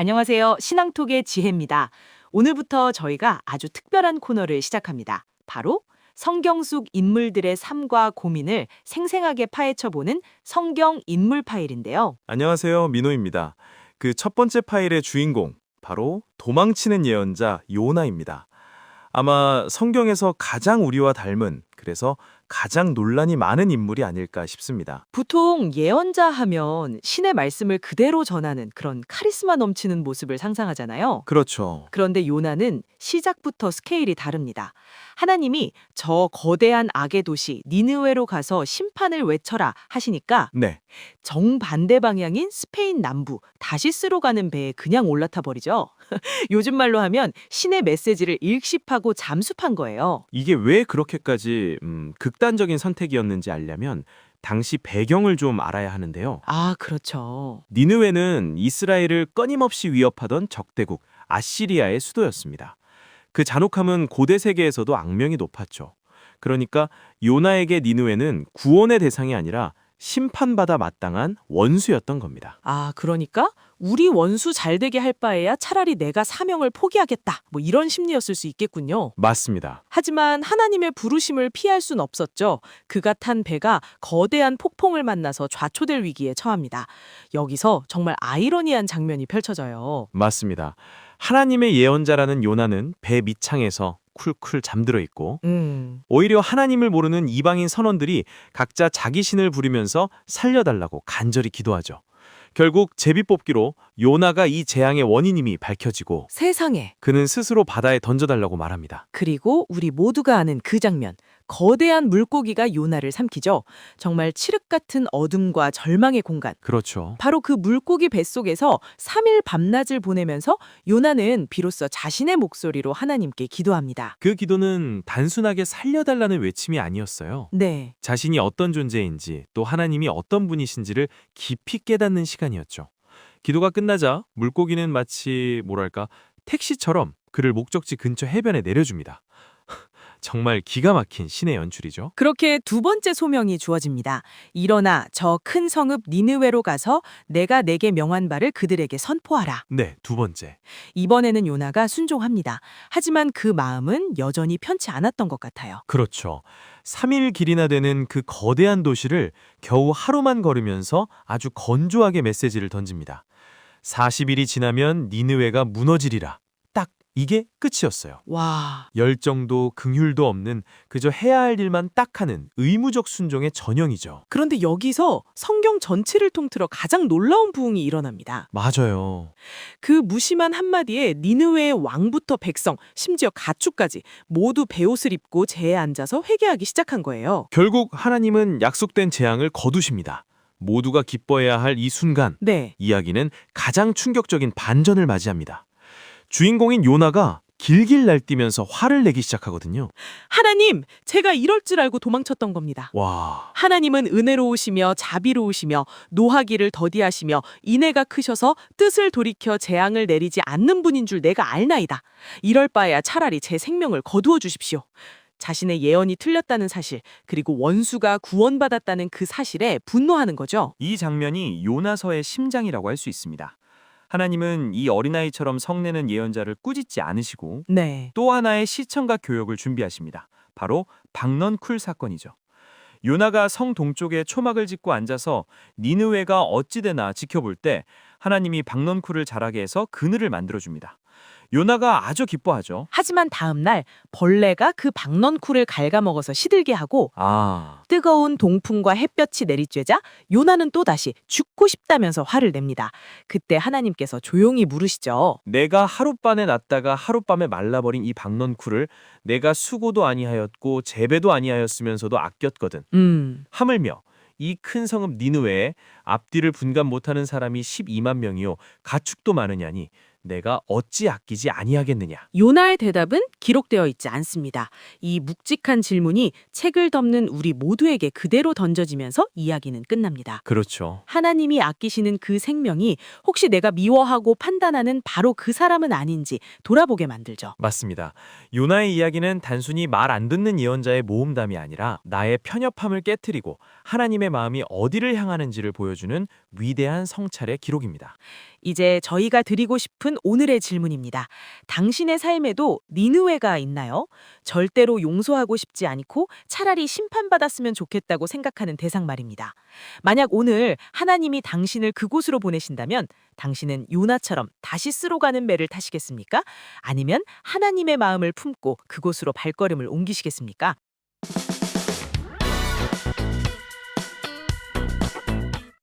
안녕하세요. 신앙톡의 지혜입니다. 오늘부터 저희가 아주 특별한 코너를 시작합니다. 바로 성경 속 인물들의 삶과 고민을 생생하게 파헤쳐보는 성경 인물 파일인데요. 안녕하세요. 민호입니다. 그 첫 번째 파일의 주인공, 바로 도망치는 예언자 요나입니다. 아마 성경에서 가장 우리와 닮은, 그래서 가장 논란이 많은 인물이 아닐까 싶습니다. 보통 예언자 하면 신의 말씀을 그대로 전하는 그런 카리스마 넘치는 모습을 상상하잖아요. 그렇죠. 그런데 요나는 시작부터 스케일이 다릅니다. 하나님이 저 거대한 악의 도시 니느웨로 가서 심판을 외쳐라 하시니까 네, 정반대 방향인 스페인 남부 다시스로 가는 배에 그냥 올라타 버리죠. 요즘 말로 하면 신의 메시지를 읽씹하고 잠수판 거예요. 이게 왜 그렇게까지 극단적인 선택이었는지 알려면 당시 배경을 좀 알아야 하는데요. 아, 그렇죠. 니느웨는 이스라엘을 끊임없이 위협하던 적대국 아시리아의 수도였습니다. 그 잔혹함은 고대 세계에서도 악명이 높았죠. 그러니까 요나에게 니느웨는 구원의 대상이 아니라 심판받아 마땅한 원수였던 겁니다. 아, 그러니까 우리 원수 잘 되게 할 바에야 차라리 내가 사명을 포기하겠다. 뭐 이런 심리였을 수 있겠군요. 맞습니다. 하지만 하나님의 부르심을 피할 순 없었죠. 그가 탄 배가 거대한 폭풍을 만나서 좌초될 위기에 처합니다. 여기서 정말 아이러니한 장면이 펼쳐져요. 맞습니다. 하나님의 예언자라는 요나는 배 밑창에서 쿨쿨 잠들어 있고 오히려 하나님을 모르는 이방인 선원들이 각자 자기 신을 부리면서 살려달라고 간절히 기도하죠. 결국 제비뽑기로 요나가 이 재앙의 원인임이 밝혀지고 세상에. 그는 스스로 바다에 던져달라고 말합니다. 그리고 우리 모두가 아는 그 장면. 거대한 물고기가 요나를 삼키죠. 정말 칠흑 같은 어둠과 절망의 공간. 그렇죠. 바로 그 물고기 뱃속에서 3일 밤낮을 보내면서 요나는 비로소 자신의 목소리로 하나님께 기도합니다. 그 기도는 단순하게 살려달라는 외침이 아니었어요. 네. 자신이 어떤 존재인지 또 하나님이 어떤 분이신지를 깊이 깨닫는 시간이었죠. 기도가 끝나자 물고기는 마치 뭐랄까 택시처럼 그를 목적지 근처 해변에 내려줍니다. 정말 기가 막힌 신의 연출이죠. 그렇게 두 번째 소명이 주어집니다. 일어나 저 큰 성읍 니느웨로 가서 내가 내게 명한 바를 그들에게 선포하라. 네, 두 번째. 이번에는 요나가 순종합니다. 하지만 그 마음은 여전히 편치 않았던 것 같아요. 그렇죠. 3일 길이나 되는 그 거대한 도시를 겨우 하루만 걸으면서 아주 건조하게 메시지를 던집니다. 40일이 지나면 니느웨가 무너지리라. 딱 이게 끝이었어요. 와. 열정도 긍휼도 없는 그저 해야 할 일만 딱 하는 의무적 순종의 전형이죠. 그런데 여기서 성경 전체를 통틀어 가장 놀라운 부흥이 일어납니다. 맞아요. 그 무심한 한마디에 니느웨의 왕부터 백성, 심지어 가축까지 모두 베옷을 입고 제에 앉아서 회개하기 시작한 거예요. 결국 하나님은 약속된 재앙을 거두십니다. 모두가 기뻐해야 할 이 순간, 네. 이야기는 가장 충격적인 반전을 맞이합니다. 주인공인 요나가 길길 날뛰면서 화를 내기 시작하거든요. 하나님, 제가 이럴 줄 알고 도망쳤던 겁니다. 와, 하나님은 은혜로우시며 자비로우시며 노하기를 더디하시며 인애가 크셔서 뜻을 돌이켜 재앙을 내리지 않는 분인 줄 내가 알나이다. 이럴 바에야 차라리 제 생명을 거두어 주십시오. 자신의 예언이 틀렸다는 사실, 그리고 원수가 구원받았다는 그 사실에 분노하는 거죠. 이 장면이 요나서의 심장이라고 할 수 있습니다. 하나님은 이 어린아이처럼 성내는 예언자를 꾸짖지 않으시고 네. 또 하나의 시청과 교역을 준비하십니다. 바로 박넌쿨 사건이죠. 요나가 성 동쪽에 초막을 짓고 앉아서 니느웨가 어찌되나 지켜볼 때 하나님이 박넌쿨을 자라게 해서 그늘을 만들어줍니다. 요나가 아주 기뻐하죠. 하지만 다음 날 벌레가 그 박넌쿨을 갉아먹어서 시들게 하고 뜨거운 동풍과 햇볕이 내리쬐자 요나는 또다시 죽고 싶다면서 화를 냅니다. 그때 하나님께서 조용히 물으시죠. 내가 하룻밤에 났다가 하룻밤에 말라버린 이 박넌쿨을 내가 수고도 아니하였고 재배도 아니하였으면서도 아꼈거든. 하물며 이 큰 성읍 니느웨에 앞뒤를 분간 못하는 사람이 12만 명이요 가축도 많으냐니 내가 어찌 아끼지 아니하겠느냐. 요나의 대답은 기록되어 있지 않습니다. 이 묵직한 질문이 책을 덮는 우리 모두에게 그대로 던져지면서 이야기는 끝납니다. 그렇죠. 하나님이 아끼시는 그 생명이 혹시 내가 미워하고 판단하는 바로 그 사람은 아닌지 돌아보게 만들죠. 맞습니다. 요나의 이야기는 단순히 말 안 듣는 예언자의 모험담이 아니라 나의 편협함을 깨트리고 하나님의 마음이 어디를 향하는지를 보여주는 위대한 성찰의 기록입니다. 이제 저희가 드리고 싶은 오늘의 질문입니다. 당신의 삶에도 니느웨가 있나요? 절대로 용서하고 싶지 않고 차라리 심판받았으면 좋겠다고 생각하는 대상 말입니다. 만약 오늘 하나님이 당신을 그곳으로 보내신다면 당신은 요나처럼 다시 쓰러 가는 배를 타시겠습니까? 아니면 하나님의 마음을 품고 그곳으로 발걸음을 옮기시겠습니까?